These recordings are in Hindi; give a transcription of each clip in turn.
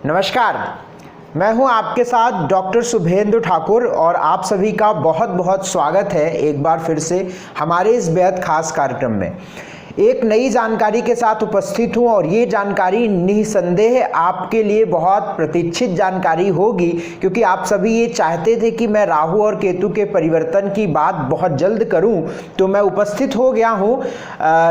नमस्कार, मैं हूं आपके साथ डॉक्टर शुभेंदु ठाकुर और आप सभी का बहुत बहुत स्वागत है एक बार फिर से हमारे इस बेहद खास कार्यक्रम में। एक नई जानकारी के साथ उपस्थित हूं और ये जानकारी निसंदेह आपके लिए बहुत प्रतीक्षित जानकारी होगी, क्योंकि आप सभी ये चाहते थे कि मैं राहु और केतु के परिवर्तन की बात बहुत जल्द करूं। तो मैं उपस्थित हो गया हूं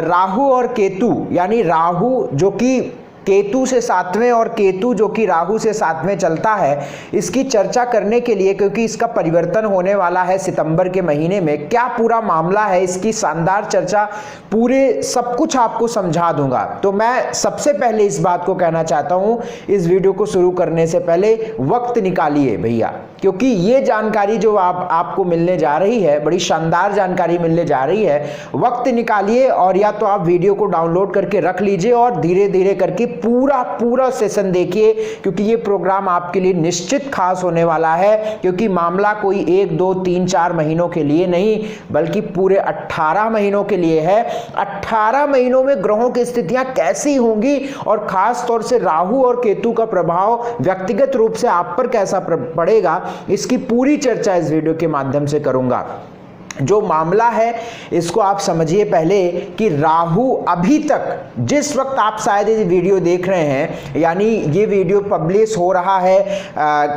राहु और केतु, यानी राहु जो कि केतु से सातवें और केतु जो कि राहु से सातवें चलता है, इसकी चर्चा करने के लिए, क्योंकि इसका परिवर्तन होने वाला है सितंबर के महीने में। क्या पूरा मामला है, इसकी शानदार चर्चा, पूरे सब कुछ आपको समझा दूंगा। तो मैं सबसे पहले इस बात को कहना चाहता हूं, इस वीडियो को शुरू करने से पहले वक्त निकालिए भैया, क्योंकि ये जानकारी जो आपको मिलने जा रही है, बड़ी शानदार जानकारी मिलने जा रही है। वक्त निकालिए और या तो आप वीडियो को डाउनलोड करके रख लीजिए और धीरे धीरे करके पूरा सेशन देखिए, क्योंकि ये प्रोग्राम आपके लिए निश्चित खास होने वाला है। क्योंकि मामला कोई 1, 2, 3, 4 महीनों के लिए नहीं, बल्कि पूरे 18 महीनों के लिए है। 18 महीनों में ग्रहों की स्थितियां कैसी होंगी और खास तौर से राहु और केतु का प्रभाव व्यक्तिगत रूप से आप पर कैसा पड़ेगा, इसकी पूरी चर्चा इस वीडियो के माध्यम से करूंगा। जो मामला है इसको आप समझिए पहले कि राहु अभी तक, जिस वक्त आप शायद ये वीडियो देख रहे हैं, यानी ये वीडियो पब्लिश हो रहा है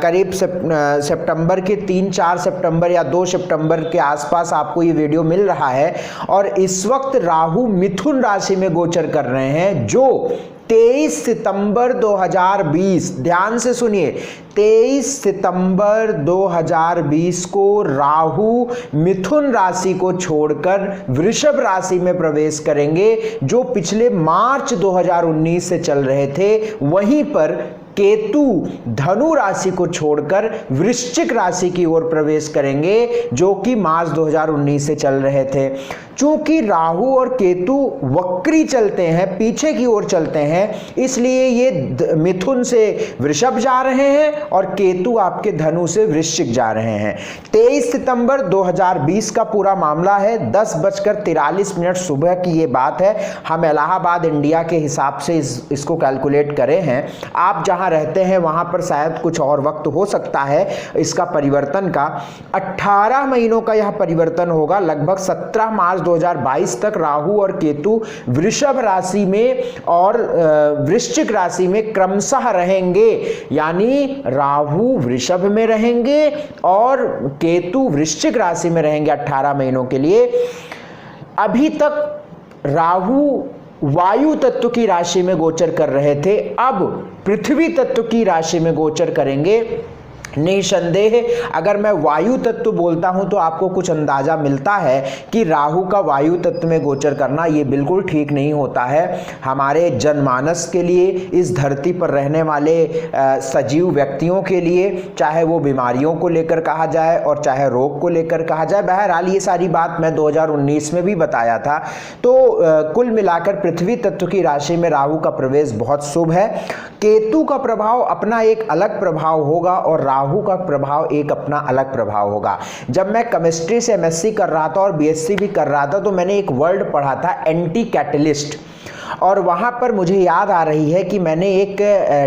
करीब सितंबर के 3-4 सितंबर या 2 सितंबर के आसपास आपको ये वीडियो मिल रहा है। और इस वक्त राहु मिथुन राशि में गोचर कर रहे हैं, जो 23 सितंबर 2020, ध्यान से सुनिए, 23 सितंबर 2020 को राहु मिथुन राशि को छोड़कर वृषभ राशि में प्रवेश करेंगे, जो पिछले मार्च 2019 से चल रहे थे। वहीं पर केतु धनु राशि को छोड़कर वृश्चिक राशि की ओर प्रवेश करेंगे, जो कि मार्च 2019 से चल रहे थे। चूंकि राहु और केतु वक्री चलते हैं, पीछे की ओर चलते हैं, इसलिए ये मिथुन से वृषभ जा रहे हैं और केतु आपके धनु से वृश्चिक जा रहे हैं। 23 सितंबर 2020 का पूरा मामला है। 10:43 सुबह की ये बात है। हम इलाहाबाद इंडिया के हिसाब से इसको कैलकुलेट करे हैं। आप जहां रहते हैं वहां पर शायद कुछ और वक्त हो सकता है इसका परिवर्तन का। 18 महीनों का यह परिवर्तन होगा। लगभग 17 मार्च 2022 तक राहु और केतु वृषभ राशि में और वृश्चिक राशि में क्रमशः रहेंगे, यानी राहु वृषभ में रहेंगे और केतु वृश्चिक राशि में रहेंगे 18 महीनों के लिए। अभी तक राहु वायु तत्व की राशि में गोचर कर रहे थे, अब पृथ्वी तत्व की राशि में गोचर करेंगे। निसंदेह अगर मैं वायु तत्व बोलता हूं तो आपको कुछ अंदाजा मिलता है कि राहु का वायु तत्व में गोचर करना ये बिल्कुल ठीक नहीं होता है। हमारे जनमानस के लिए, इस धरती पर रहने वाले सजीव व्यक्तियों के लिए, चाहे वो बीमारियों को लेकर कहा जाए और चाहे रोग को लेकर कहा जाए, बहरहाल ये सारी बात मैं 2019 में भी बताया था। तो कुल मिलाकर पृथ्वी तत्व की राशि में राहु का प्रवेश बहुत शुभ है। केतु का प्रभाव अपना एक अलग प्रभाव होगा और राहु का प्रभाव एक अपना अलग प्रभाव होगा। जब मैं केमिस्ट्री से एमएससी कर रहा था और बीएससी भी कर रहा था, तो मैंने एक वर्ड पढ़ा था, एंटी कैटलिस्ट, और वहां पर मुझे याद आ रही है कि मैंने एक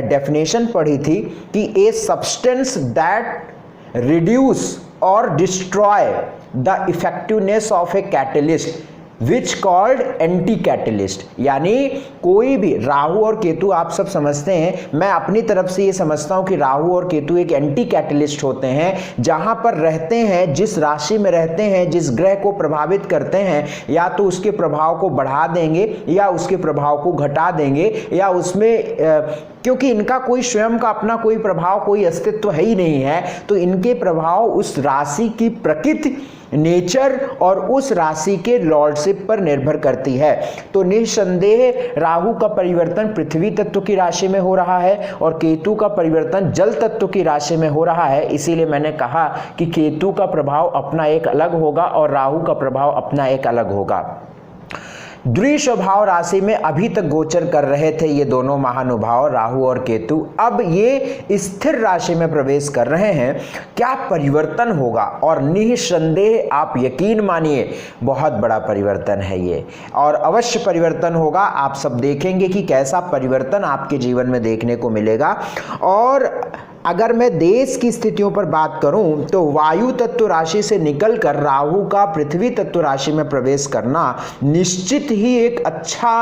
डेफिनेशन पढ़ी थी कि ए सब्सटेंस दैट रिड्यूस और destroy the effectiveness of a catalyst which called anti catalyst. यानी कोई भी, राहु और केतु आप सब समझते हैं, मैं अपनी तरफ से ये समझता हूं कि राहु और केतु एक एंटी कैटलिस्ट होते हैं। जहां पर रहते हैं, जिस राशि में रहते हैं, जिस ग्रह को प्रभावित करते हैं, या तो उसके प्रभाव को बढ़ा देंगे या उसके प्रभाव को घटा देंगे, या उसमें क्योंकि इनका कोई स्वयं का अपना कोई प्रभाव, कोई अस्तित्व है ही नहीं है, तो इनके प्रभाव उस राशि की प्रकृति, नेचर और उस राशि के लॉर्डशिप पर निर्भर करती है। तो निसंदेह राहु का परिवर्तन पृथ्वी तत्व की राशि में हो रहा है और केतु का परिवर्तन जल तत्व की राशि में हो रहा है। इसीलिए मैंने कहा कि केतु का प्रभाव अपना एक अलग होगा और राहु का प्रभाव अपना एक अलग होगा। द्विस्वभाव राशि में अभी तक गोचर कर रहे थे ये दोनों महानुभाव राहु और केतु, अब ये स्थिर राशि में प्रवेश कर रहे हैं। क्या परिवर्तन होगा, और निस्संदेह आप यकीन मानिए बहुत बड़ा परिवर्तन है ये, और अवश्य परिवर्तन होगा। आप सब देखेंगे कि कैसा परिवर्तन आपके जीवन में देखने को मिलेगा। और अगर मैं देश की स्थितियों पर बात करूं तो वायु तत्व राशि से निकलकर राहु का पृथ्वी तत्व राशि में प्रवेश करना निश्चित ही एक अच्छा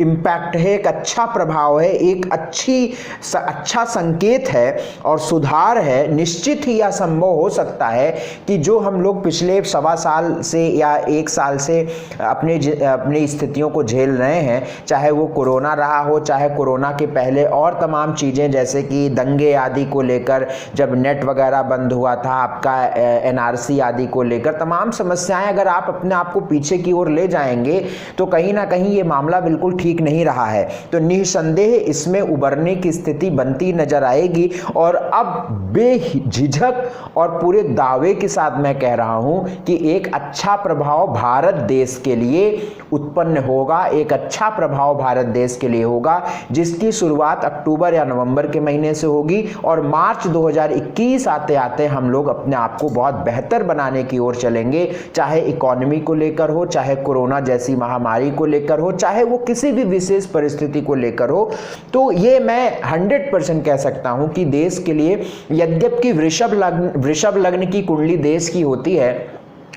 इम्पैक्ट है, एक अच्छा प्रभाव है, एक अच्छा संकेत है और सुधार है। निश्चित ही यह संभव हो सकता है कि जो हम लोग पिछले 1.25 साल से या 1 साल से अपनी स्थितियों को झेल रहे हैं, चाहे वो कोरोना रहा हो, चाहे कोरोना के पहले और तमाम चीज़ें जैसे कि दंगे आदि को लेकर, जब नेट वगैरह बंद हुआ था, आपका एनआरसी आदि को लेकर तमाम समस्याएं, अगर आप अपने आप को पीछे की ओर ले जाएंगे तो कहीं ना कहीं ये मामला बिल्कुल ठीक नहीं रहा है। तो निस्संदेह इसमें उबरने की स्थिति बनती नजर आएगी। और अब बेझिझक और पूरे दावे के साथ मैं कह रहा हूं कि एक अच्छा प्रभाव भारत देश के लिए उत्पन्न होगा, एक अच्छा प्रभाव भारत देश के लिए होगा, जिसकी शुरुआत अक्टूबर या नवंबर के महीने से होगी और मार्च 2021 आते आते हम लोग अपने आप को बहुत बेहतर बनाने की ओर चलेंगे, चाहे इकोनॉमी को लेकर हो, चाहे कोरोना जैसी महामारी को लेकर हो, चाहे वो किसी भी विशेष परिस्थिति को लेकर हो। तो ये मैं 100% कह सकता हूं कि देश के लिए, यद्यपि वृषभ लग्न की कुंडली देश की होती है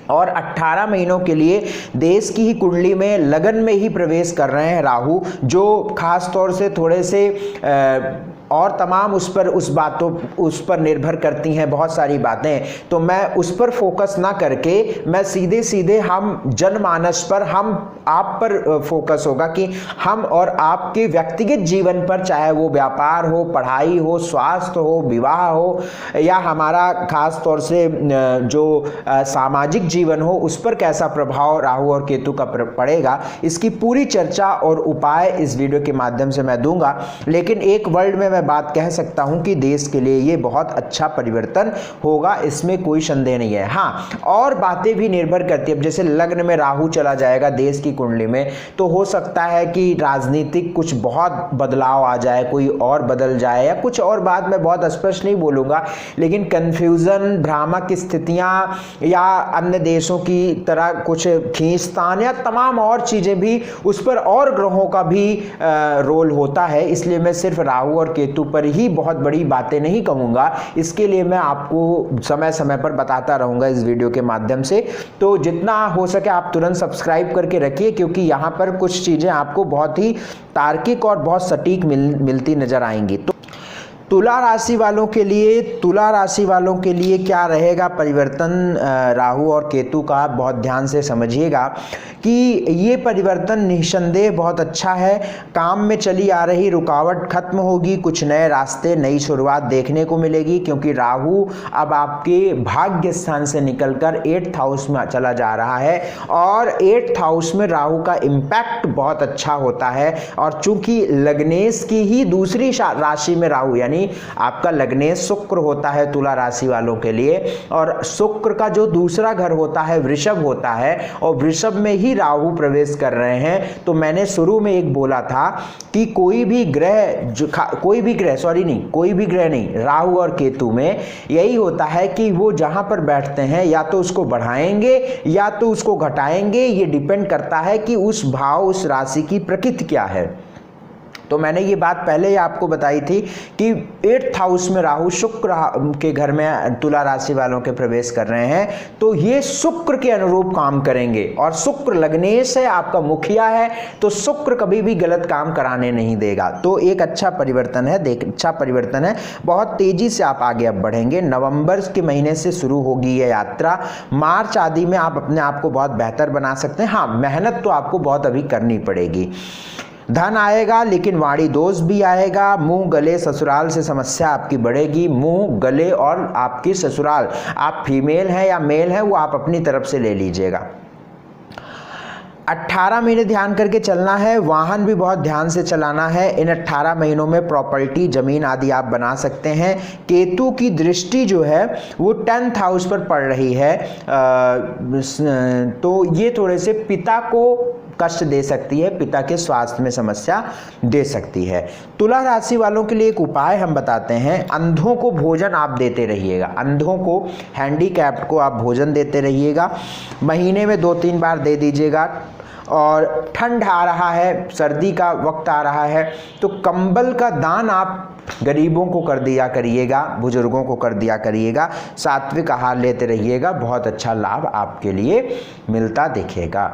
और 18 महीनों के लिए देश की ही कुंडली में लगन में ही प्रवेश कर रहे हैं राहु, जो खास तौर से थोड़े से और तमाम उस पर निर्भर करती हैं बहुत सारी बातें। तो मैं उस पर फोकस ना करके मैं सीधे हम जनमानस पर, हम आप पर फोकस होगा कि हम और आपके व्यक्तिगत जीवन पर, चाहे वो व्यापार हो, पढ़ाई हो, स्वास्थ्य हो, विवाह हो, या हमारा खास तौर से जो सामाजिक जीवन हो, उस पर कैसा प्रभाव राहु और केतु का पड़ेगा, इसकी पूरी चर्चा और उपाय इस वीडियो के माध्यम से मैं दूंगा। लेकिन एक वर्ड में मैं बात कह सकता हूं कि देश के लिए ये बहुत अच्छा परिवर्तन होगा, इसमें कोई संदेह नहीं है। हां, और बातें भी निर्भर करती है। अब जैसे लग्न में राहु चला जाएगा देश की कुंडली में, तो हो सकता है कि राजनीतिक कुछ बहुत बदलाव आ जाए, कोई और बदल जाए, या कुछ और बात मैं बहुत स्पष्ट नहीं बोलूंगा, लेकिन कंफ्यूजन, भ्रामक स्थितियां या अन्य देशों की तरह कुछ खींचतान या तमाम और चीजें भी, उस पर और ग्रहों का भी रोल होता है। इसलिए मैं सिर्फ राहु और केतु पर ही बहुत बड़ी बातें नहीं कहूंगा, इसके लिए मैं आपको समय समय पर बताता रहूंगा इस वीडियो के माध्यम से। तो जितना हो सके आप तुरंत सब्सक्राइब करके रखिए, क्योंकि यहां पर कुछ चीजें आपको बहुत ही तार्किक और बहुत सटीक मिलती नजर आएंगी। तो तुला राशि वालों के लिए क्या रहेगा परिवर्तन राहु और केतु का, बहुत ध्यान से समझिएगा कि ये परिवर्तन निस्संदेह बहुत अच्छा है। काम में चली आ रही रुकावट खत्म होगी, कुछ नए रास्ते, नई शुरुआत देखने को मिलेगी, क्योंकि राहु अब आपके भाग्य स्थान से निकलकर 8th हाउस में चला जा रहा है और 8th हाउस में राहु का इम्पैक्ट बहुत अच्छा होता है। और चूंकि लग्नेश की ही दूसरी राशि में राहु, यानी आपका लग्नेश शुक्र होता है तुला राशि वालों के लिए, और शुक्र का जो दूसरा घर होता है वृषभ होता है, और वृषभ में ही राहु प्रवेश कर रहे हैं। तो मैंने शुरू में एक बोला था कि कोई भी ग्रह नहीं, राहु और केतु में यही होता है कि वो जहां पर बैठते हैं या तो उसको बढ़ाएंगे या तो उसको घटाएंगे। ये डिपेंड करता है कि उस भाव, उस राशि की प्रकृति क्या है। तो मैंने ये बात पहले ही आपको बताई थी कि 8th हाउस में राहु शुक्र के घर में तुला राशि वालों के प्रवेश कर रहे हैं, तो ये शुक्र के अनुरूप काम करेंगे। और शुक्र लग्नेश है, आपका मुखिया है, तो शुक्र कभी भी गलत काम कराने नहीं देगा। तो एक अच्छा परिवर्तन है, बहुत तेजी से आप आगे अब बढ़ेंगे। नवंबर के महीने से शुरू होगी ये यात्रा, मार्च आदि में आप अपने आप को बहुत बेहतर बना सकते हैं। हाँ, मेहनत तो आपको बहुत अभी करनी पड़ेगी। धन आएगा, लेकिन वाणी दोष भी आएगा। मुंह गले ससुराल से समस्या आपकी बढ़ेगी। मुंह गले और आपकी ससुराल, आप फीमेल हैं या मेल हैं, वो आप अपनी तरफ से ले लीजिएगा। 18 महीने ध्यान करके चलना है। वाहन भी बहुत ध्यान से चलाना है। इन 18 महीनों में प्रॉपर्टी, जमीन आदि आप बना सकते हैं। केतु की दृष्टि जो है वो 10th हाउस पर पड़ रही है, तो ये थोड़े से पिता को कष्ट दे सकती है, पिता के स्वास्थ्य में समस्या दे सकती है। तुला राशि वालों के लिए एक उपाय हम बताते हैं। अंधों को भोजन आप देते रहिएगा, अंधों को, हैंडीकैप्ड को आप भोजन देते रहिएगा, महीने में 2-3 बार दे दीजिएगा। और ठंड आ रहा है, सर्दी का वक्त आ रहा है, तो कंबल का दान आप गरीबों को कर दिया करिएगा, बुजुर्गों को कर दिया करिएगा, सात्विक आहार लेते रहिएगा, बहुत अच्छा लाभ आपके लिए मिलता दिखेगा।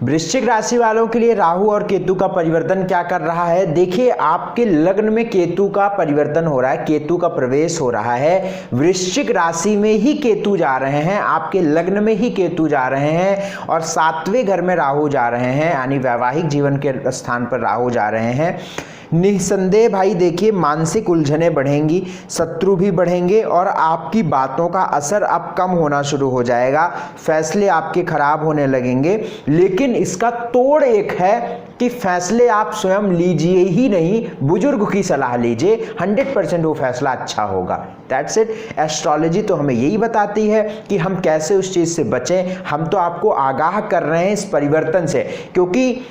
वृश्चिक राशि वालों के लिए राहु और केतु का परिवर्तन क्या कर रहा है? देखिए, आपके लग्न में केतु का परिवर्तन हो रहा है, केतु का प्रवेश हो रहा है। वृश्चिक राशि में ही केतु जा रहे हैं, आपके लग्न में ही केतु जा रहे हैं और 7वें घर में राहु जा रहे हैं, यानी वैवाहिक जीवन के स्थान पर राहु जा रहे हैं। निस्संदेह भाई देखिए, मानसिक उलझने बढ़ेंगी, शत्रु भी बढ़ेंगे और आपकी बातों का असर अब कम होना शुरू हो जाएगा, फैसले आपके खराब होने लगेंगे। लेकिन इसका तोड़ एक है कि फैसले आप स्वयं लीजिए ही नहीं, बुजुर्ग की सलाह लीजिए, 100% वो फैसला अच्छा होगा। That's it. एस्ट्रोलॉजी तो हमें यही बताती है कि हम कैसे उस चीज़ से बचें। हम तो आपको आगाह कर रहे हैं इस परिवर्तन से, क्योंकि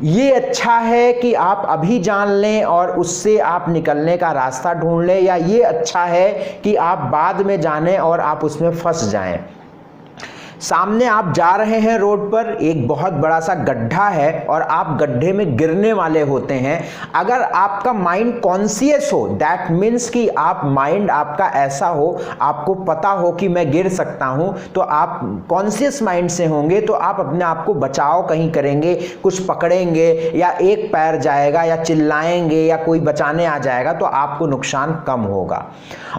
ये अच्छा है कि आप अभी जान लें और उससे आप निकलने का रास्ता ढूंढ लें, या ये अच्छा है कि आप बाद में जानें और आप उसमें फंस जाएं। सामने आप जा रहे हैं, रोड पर एक बहुत बड़ा सा गड्ढा है और आप गड्ढे में गिरने वाले होते हैं। अगर आपका माइंड कॉन्शियस हो, दैट मीन्स कि आप माइंड आपका ऐसा हो, आपको पता हो कि मैं गिर सकता हूं, तो आप कॉन्शियस माइंड से होंगे तो आप अपने आप को बचाव कहीं करेंगे, कुछ पकड़ेंगे या एक पैर जाएगा या चिल्लाएंगे या कोई बचाने आ जाएगा, तो आपको नुकसान कम होगा।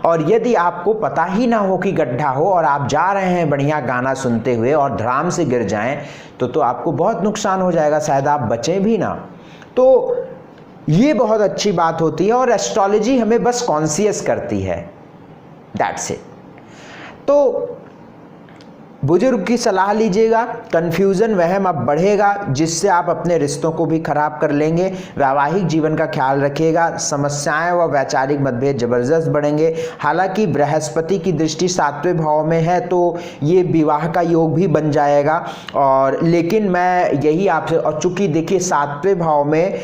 और यदि आपको पता ही ना हो कि गड्ढा हो और आप जा रहे हैं बढ़िया गाना सुनते हुए और धड़ाम से गिर जाएं, तो आपको बहुत नुकसान हो जाएगा, शायद आप बचें भी ना। तो ये बहुत अच्छी बात होती है और एस्ट्रोलॉजी हमें बस कॉन्शियस करती है, दैट्स इट। तो बुजुर्ग की सलाह लीजिएगा, कन्फ्यूज़न वहम अब बढ़ेगा जिससे आप अपने रिश्तों को भी खराब कर लेंगे। वैवाहिक जीवन का ख्याल रखिएगा, समस्याएं व वैचारिक मतभेद जबरदस्त बढ़ेंगे। हालांकि बृहस्पति की दृष्टि 7वें भाव में है तो ये विवाह का योग भी बन जाएगा। और लेकिन मैं यही आपसे, और चूंकि देखिए 7वें भाव में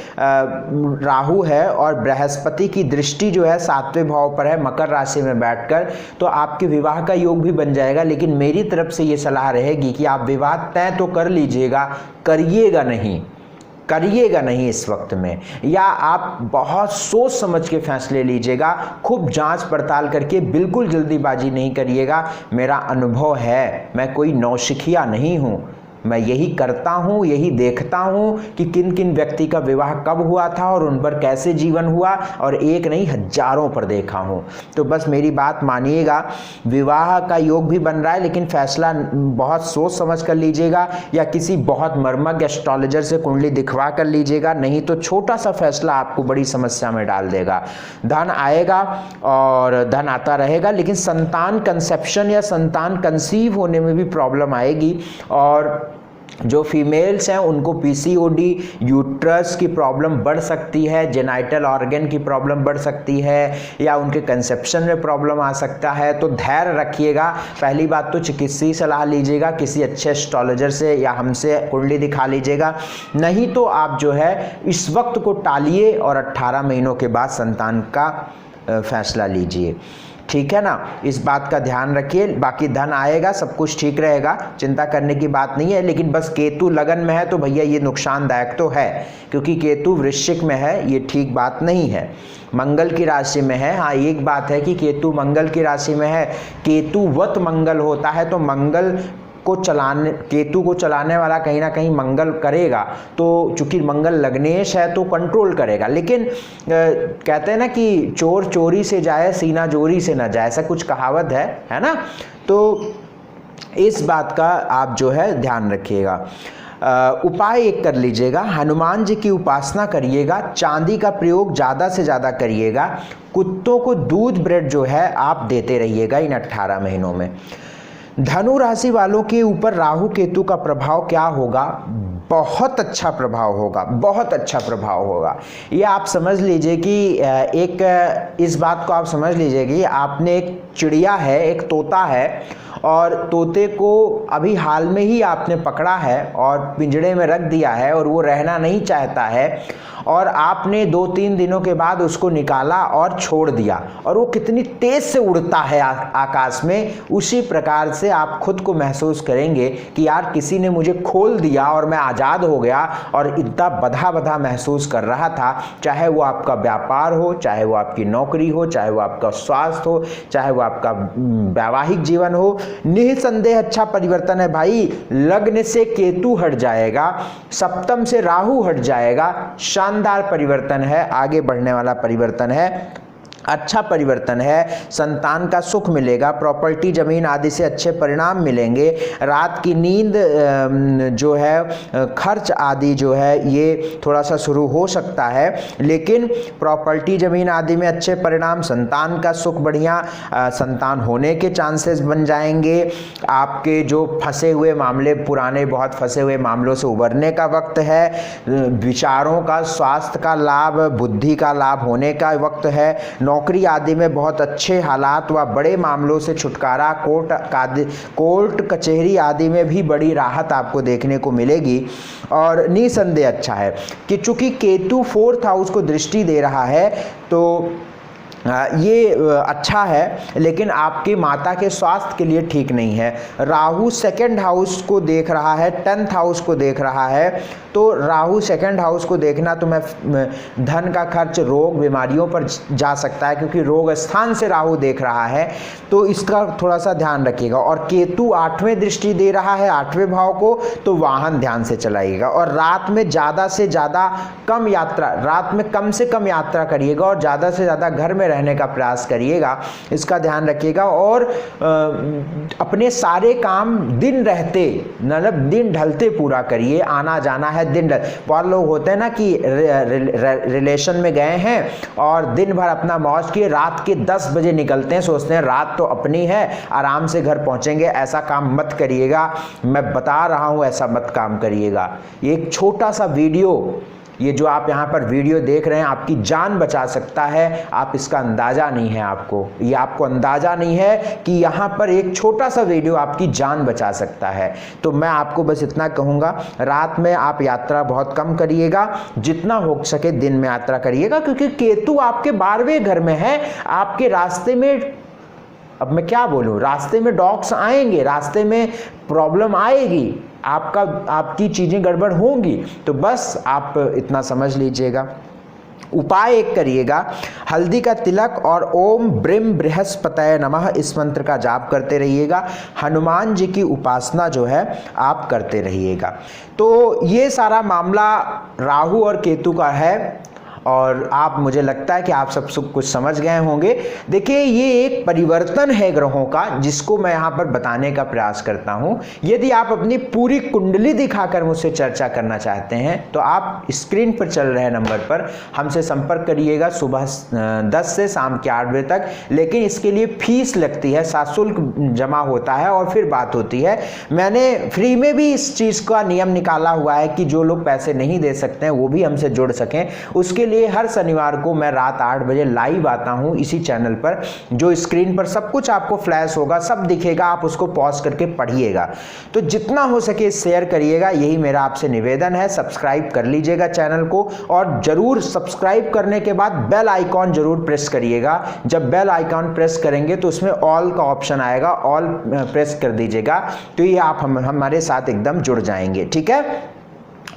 राहु है और बृहस्पति की दृष्टि जो है 7वें भाव पर है मकर राशि में बैठकर, तो आपके विवाह का योग भी बन जाएगा। लेकिन मेरी तरफ से ये सलाह रहेगी कि आप विवाह तय तो कर लीजिएगा, करिएगा नहीं इस वक्त में, या आप बहुत सोच समझ के फैसले लीजिएगा, खूब जांच पड़ताल करके, बिल्कुल जल्दीबाजी नहीं करिएगा। मेरा अनुभव है, मैं कोई नौसिखिया नहीं हूं, मैं यही करता हूँ, यही देखता हूँ कि किन किन व्यक्ति का विवाह कब हुआ था और उन पर कैसे जीवन हुआ, और एक नहीं हजारों पर देखा हूँ। तो बस मेरी बात मानिएगा, विवाह का योग भी बन रहा है, लेकिन फैसला बहुत सोच समझ कर लीजिएगा या किसी बहुत मर्मज्ञ एस्ट्रोलॉजर से कुंडली दिखवा कर लीजिएगा, नहीं तो छोटा सा फैसला आपको बड़ी समस्या में डाल देगा। धन आएगा और धन आता रहेगा, लेकिन संतान कंसेप्शन या संतान कंसीव होने में भी प्रॉब्लम आएगी। और जो फीमेल्स हैं उनको पीसीओडी, यूट्रस की प्रॉब्लम बढ़ सकती है, जेनाइटल ऑर्गन की प्रॉब्लम बढ़ सकती है, या उनके कंसेप्शन में प्रॉब्लम आ सकता है। तो धैर्य रखिएगा। पहली बात तो चिकित्सीय सलाह लीजिएगा, किसी अच्छे एस्ट्रोलॉजर से या हमसे कुंडली दिखा लीजिएगा, नहीं तो आप जो है इस वक्त को टालिए और 18 महीनों के बाद संतान का फैसला लीजिए। ठीक है ना, इस बात का ध्यान रखिए। बाकी धन आएगा, सब कुछ ठीक रहेगा, चिंता करने की बात नहीं है। लेकिन बस केतु लगन में है तो भैया ये नुकसानदायक तो है, क्योंकि केतु वृश्चिक में है, ये ठीक बात नहीं है। मंगल की राशि में है, हाँ एक बात है कि केतु मंगल की राशि में है, केतुवत मंगल होता है, तो मंगल केतु को चलाने वाला कहीं ना कहीं मंगल करेगा। तो चूंकि मंगल लग्नेश है तो कंट्रोल करेगा, लेकिन कहते हैं ना कि चोर चोरी से जाए सीना जोरी से ना जाए, ऐसा कुछ कहावत है ना। तो इस बात का आप जो है ध्यान रखिएगा। उपाय एक कर लीजिएगा, हनुमान जी की उपासना करिएगा, चांदी का प्रयोग ज़्यादा से ज़्यादा करिएगा, कुत्तों को दूध ब्रेड जो है आप देते रहिएगा इन 18 महीनों में। धनु राशि वालों के ऊपर राहु केतु का प्रभाव क्या होगा? बहुत अच्छा प्रभाव होगा, बहुत अच्छा प्रभाव होगा। ये आप समझ लीजिए कि इस बात को आप समझ लीजिए कि आपने एक चिड़िया है, एक तोता है, और तोते को अभी हाल में ही आपने पकड़ा है और पिंजड़े में रख दिया है और वो रहना नहीं चाहता है, और आपने 2-3 दिनों के बाद उसको निकाला और छोड़ दिया, और वो कितनी तेज से उड़ता है आकाश में, उसी प्रकार से आप खुद को महसूस करेंगे कि यार किसी ने मुझे खोल दिया और मैं आज़ाद हो गया, और इतना बधा बधा महसूस कर रहा था। चाहे वो आपका व्यापार हो, चाहे वो आपकी नौकरी हो, चाहे वो आपका स्वास्थ्य हो, चाहे वो आपका वैवाहिक जीवन हो, निसंदेह अच्छा परिवर्तन है भाई। लग्न से केतु हट जाएगा, सप्तम से राहु हट जाएगा, शानदार परिवर्तन है, आगे बढ़ने वाला परिवर्तन है, अच्छा परिवर्तन है। संतान का सुख मिलेगा, प्रॉपर्टी जमीन आदि से अच्छे परिणाम मिलेंगे। रात की नींद जो है, खर्च आदि जो है ये थोड़ा सा शुरू हो सकता है, लेकिन प्रॉपर्टी जमीन आदि में अच्छे परिणाम, संतान का सुख बढ़िया, संतान होने के चांसेस बन जाएंगे। आपके जो फंसे हुए मामले, पुराने बहुत फंसे हुए मामलों से उबरने का वक्त है। विचारों का, स्वास्थ्य का लाभ, बुद्धि का लाभ होने का वक्त है। नौकरी आदि में बहुत अच्छे हालात व बड़े मामलों से छुटकारा, कोर्ट कचहरी आदि में भी बड़ी राहत आपको देखने को मिलेगी। और निसंदेह अच्छा है कि चूंकि केतु 4th हाउस को दृष्टि दे रहा है, तो ये अच्छा है, लेकिन आपकी माता के स्वास्थ्य के लिए ठीक नहीं है। राहु 2nd हाउस को देख रहा है, 10th हाउस को देख रहा है, तो राहु 2nd हाउस को देखना तो मैं धन का खर्च, रोग बीमारियों पर जा सकता है, क्योंकि रोग स्थान से राहु देख रहा है, तो इसका थोड़ा सा ध्यान रखिएगा। और केतु 8वें दृष्टि दे रहा है 8वें भाव को, तो वाहन ध्यान से चलाइएगा। और रात में ज़्यादा से ज़्यादा कम यात्रा, रात में कम से कम यात्रा करिएगा, और ज़्यादा से ज़्यादा घर में रहने का प्रयास करिएगा, इसका ध्यान रखिएगा। और अपने सारे काम दिन रहते, मतलब दिन ढलते पूरा करिए। आना जाना है दिन ढल, बहुत लोग होते हैं ना कि रिलेशन में गए हैं और दिन भर अपना मौज किए, रात के 10 बजे निकलते हैं, सोचते हैं रात तो अपनी है, आराम से घर पहुंचेंगे। ऐसा काम मत करिएगा, मैं बता रहा हूं, ऐसा मत काम करिएगा। एक छोटा सा वीडियो, ये जो आप यहाँ पर वीडियो देख रहे हैं, आपकी जान बचा सकता है। आप इसका अंदाज़ा नहीं है, आपको ये आपको अंदाज़ा नहीं है कि यहाँ पर एक छोटा सा वीडियो आपकी जान बचा सकता है। तो मैं आपको बस इतना कहूँगा, रात में आप यात्रा बहुत कम करिएगा, जितना हो सके दिन में यात्रा करिएगा, क्योंकि केतु आपके 12वें घर में है। आपके रास्ते में, अब मैं क्या बोलूँ, रास्ते में डॉग्स आएंगे, रास्ते में प्रॉब्लम आएगी, आपकी चीज़ें गड़बड़ होंगी, तो बस आप इतना समझ लीजिएगा। उपाय एक करिएगा, हल्दी का तिलक और ओम ब्रीम बृहस्पतये नमः इस मंत्र का जाप करते रहिएगा। हनुमान जी की उपासना जो है आप करते रहिएगा। तो ये सारा मामला राहु और केतु का है, और आप, मुझे लगता है कि आप सब कुछ समझ गए होंगे। देखिए, ये एक परिवर्तन है ग्रहों का, जिसको मैं यहाँ पर बताने का प्रयास करता हूँ। यदि आप अपनी पूरी कुंडली दिखाकर मुझसे चर्चा करना चाहते हैं, तो आप स्क्रीन पर चल रहे नंबर पर हमसे संपर्क करिएगा सुबह 10 से शाम के 8 बजे तक। लेकिन इसके लिए फीस लगती है, सशुल्क जमा होता है और फिर बात होती है। मैंने फ्री में भी इस चीज़ का नियम निकाला हुआ है कि जो लोग पैसे नहीं दे सकते हैं वो भी हमसे जुड़ सकें। उसके लिए हर शनिवार को मैं रात 8 बजे लाइव आता हूं इसी चैनल पर। जो स्क्रीन पर सब कुछ आपको फ्लैश होगा, सब दिखेगा, आप उसको पॉज करके पढ़िएगा। तो जितना हो सके शेयर करिएगा, यही मेरा आपसे निवेदन है। सब्सक्राइब कर लीजिएगा चैनल को, और जरूर सब्सक्राइब करने के बाद बेल आइकॉन जरूर प्रेस करिएगा। जब बेल आइकॉन प्रेस करेंगे तो उसमें ऑल का ऑप्शन आएगा, ऑल प्रेस कर दीजिएगा, तो ये आप हमारे साथ एकदम जुड़ जाएंगे। ठीक है,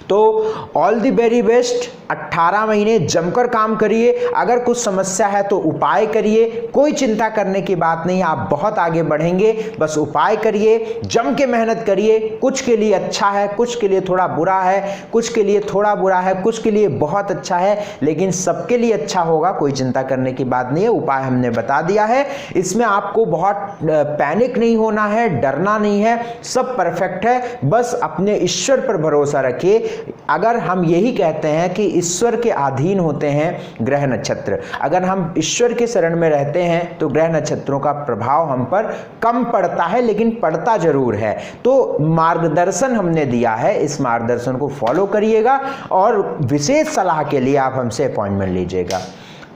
तो ऑल द वेरी बेस्ट। 18 महीने जमकर काम करिए। अगर कुछ समस्या है तो उपाय करिए, कोई चिंता करने की बात नहीं, आप बहुत आगे बढ़ेंगे। बस उपाय करिए, जम के मेहनत करिए। कुछ के लिए अच्छा है, कुछ के लिए थोड़ा बुरा है, कुछ के लिए थोड़ा बुरा है, कुछ के लिए बहुत अच्छा है, लेकिन सबके लिए अच्छा होगा, कोई चिंता करने की बात नहीं है। उपाय हमने बता दिया है, इसमें आपको बहुत पैनिक नहीं होना है, डरना नहीं है, सब परफेक्ट है। बस अपने ईश्वर पर भरोसा रखिए। अगर हम यही कहते हैं कि ईश्वर के अधीन होते हैं ग्रह नक्षत्र, अगर हम ईश्वर के शरण में रहते हैं तो ग्रह नक्षत्रों का प्रभाव हम पर कम पड़ता है, लेकिन पड़ता जरूर है। तो मार्गदर्शन हमने दिया है, इस मार्गदर्शन को फॉलो करिएगा, और विशेष सलाह के लिए आप हमसे अपॉइंटमेंट लीजिएगा।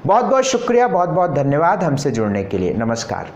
बहुत बहुत शुक्रिया, बहुत बहुत धन्यवाद हमसे जुड़ने के लिए। नमस्कार।